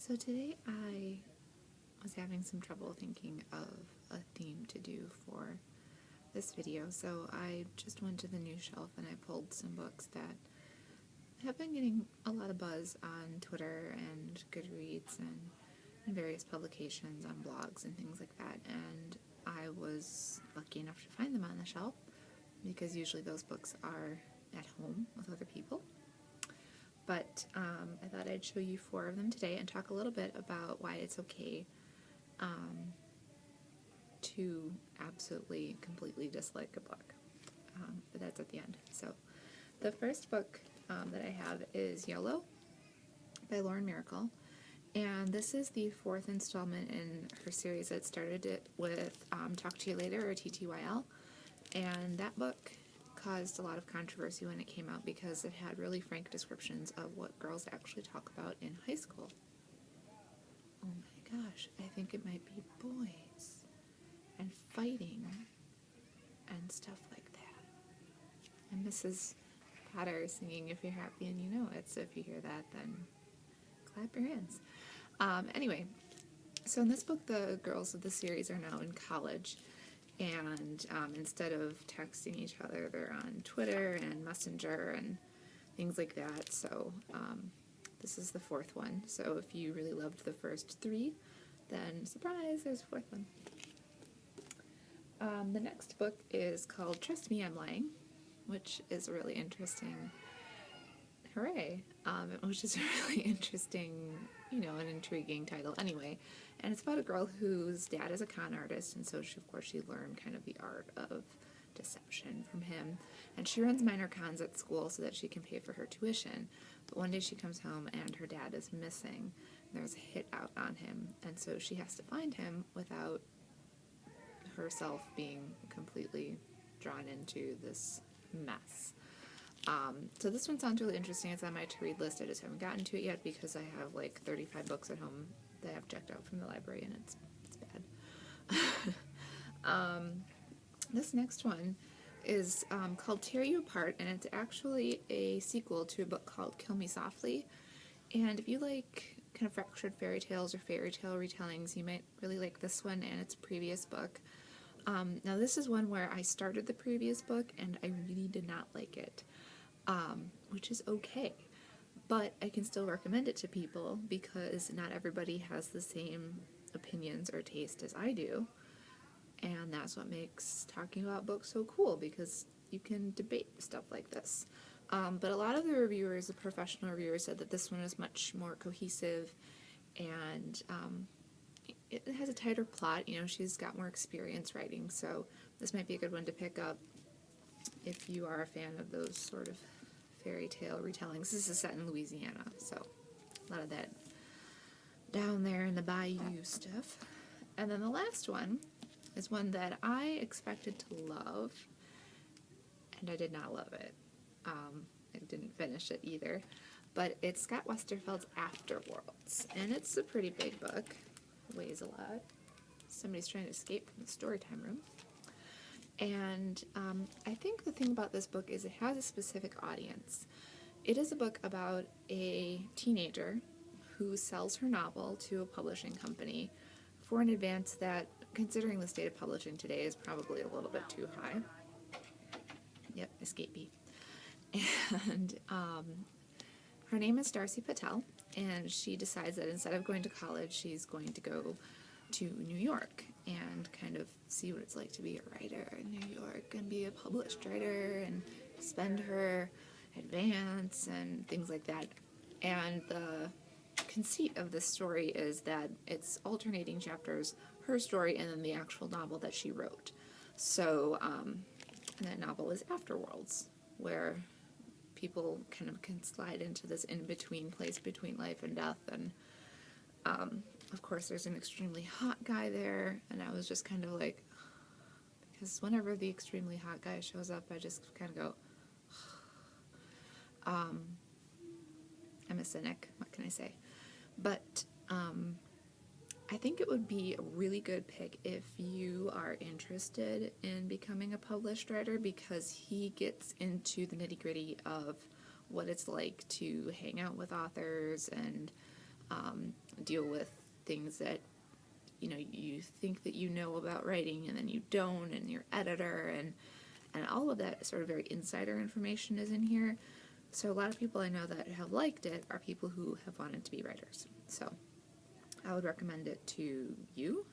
So today I was having some trouble thinking of a theme to do for this video, so I just went to the news shelf and I pulled some books that have been getting a lot of buzz on Twitter and Goodreads and various publications on blogs and things like that, and I was lucky enough to find them on the shelf because usually those books are at home with other people. But I thought I'd show you 4 of them today and talk a little bit about why it's okay to absolutely, completely dislike a book. But that's at the end. So the first book that I have is YOLO by Lauren Miracle. And this is the 4th installment in her series that started it with Talk to You Later, or TTYL. And that book caused a lot of controversy when it came out because it had really frank descriptions of what girls actually talk about in high school. Oh my gosh, I think it might be boys and fighting and stuff like that. And Mrs. Potter is singing If You're Happy and You Know It, so if you hear that, then clap your hands. Anyway, so in this book, the girls of the series are now in college, and instead of texting each other, they're on Twitter and Messenger and things like that. So this is the 4th one. So if you really loved the first 3, then surprise, there's a 4th one. The next book is called Trust Me, I'm Lying, which is a really interesting, hooray, which is a really interesting, an intriguing title anyway. And it's about a girl whose dad is a con artist, and so she learned kind of the art of deception from him. And she runs minor cons at school so that she can pay for her tuition. But one day she comes home and her dad is missing. There's a hit out on him, and so she has to find him without herself being completely drawn into this mess. So this one sounds really interesting. It's on my to-read list. I just haven't gotten to it yet because I have like 35 books at home that I've checked out from the library, and it's bad. This next one is called Tear You Apart, and it's actually a sequel to a book called Kill Me Softly. And if you like kind of fractured fairy tales or fairy tale retellings, you might really like this one and its previous book. Now this is one where I started the previous book and I really did not like it, which is okay. But I can still recommend it to people because not everybody has the same opinions or taste as I do. And that's what makes talking about books so cool, because you can debate stuff like this. But a lot of the reviewers, the professional reviewers, said that this one is much more cohesive and it has a tighter plot. She's got more experience writing, so this might be a good one to pick up if you are a fan of those sort of fairy tale retellings. This is set in Louisiana, so a lot of that down there in the bayou stuff. And then the last one is one that I expected to love, and I did not love it. I didn't finish it either, but it's Scott Westerfeld's Afterworlds, and it's a pretty big book. It weighs a lot. Somebody's trying to escape from the storytime room. And I think the thing about this book is it has a specific audience. It is a book about a teenager who sells her novel to a publishing company for an advance that, considering the state of publishing today, is probably a little bit too high. Yep, escapee. And her name is Darcy Patel, and she decides that instead of going to college, she's going to go to New York and kind of see what it's like to be a writer in New York and be a published writer and spend her advance and things like that. And the conceit of this story is that it's alternating chapters, her story and then the actual novel that she wrote. So that novel is Afterworlds, where people kind of can slide into this in-between place between life and death. And of course there's an extremely hot guy there, and I was just kind of like, because whenever the extremely hot guy shows up, I just kind of go, I'm a cynic, what can I say? But I think it would be a really good pick if you are interested in becoming a published writer, because he gets into the nitty-gritty of what it's like to hang out with authors and deal with things that, you know, you think that you know about writing and then you don't, and your editor, and all of that sort of very insider information is in here. So a lot of people I know that have liked it are people who have wanted to be writers. So I would recommend it to you.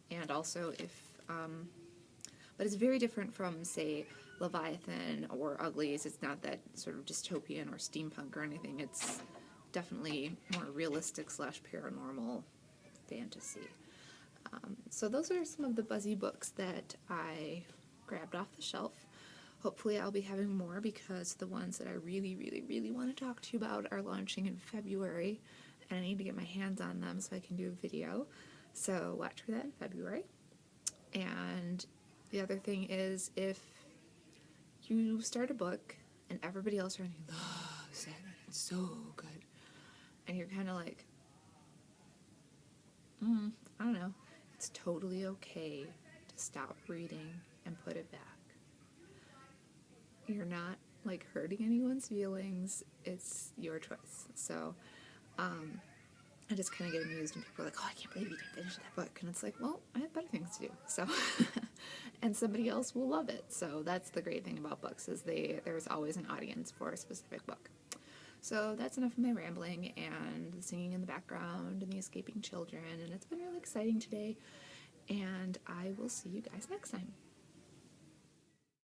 And also if, but it's very different from, say, Leviathan or Uglies. It's not that sort of dystopian or steampunk or anything. It's definitely more realistic / paranormal fantasy. So those are some of the Buzzy books that I grabbed off the shelf. Hopefully I'll be having more, because the ones that I really, really, really want to talk to you about are launching in February, and I need to get my hands on them so I can do a video. So watch for that in February. And the other thing is, if you start a book and everybody else around you loves it and it's so good, and you're kind of like, I don't know, it's totally okay to stop reading and put it back. You're not, like, hurting anyone's feelings. It's your choice. So, I just kind of get amused when people are like, oh, I can't believe you didn't finish that book. And it's like, well, I have better things to do. So, and somebody else will love it. So that's the great thing about books, is there's always an audience for a specific book. So that's enough of my rambling and the singing in the background and the escaping children. And it's been really exciting today. And I will see you guys next time.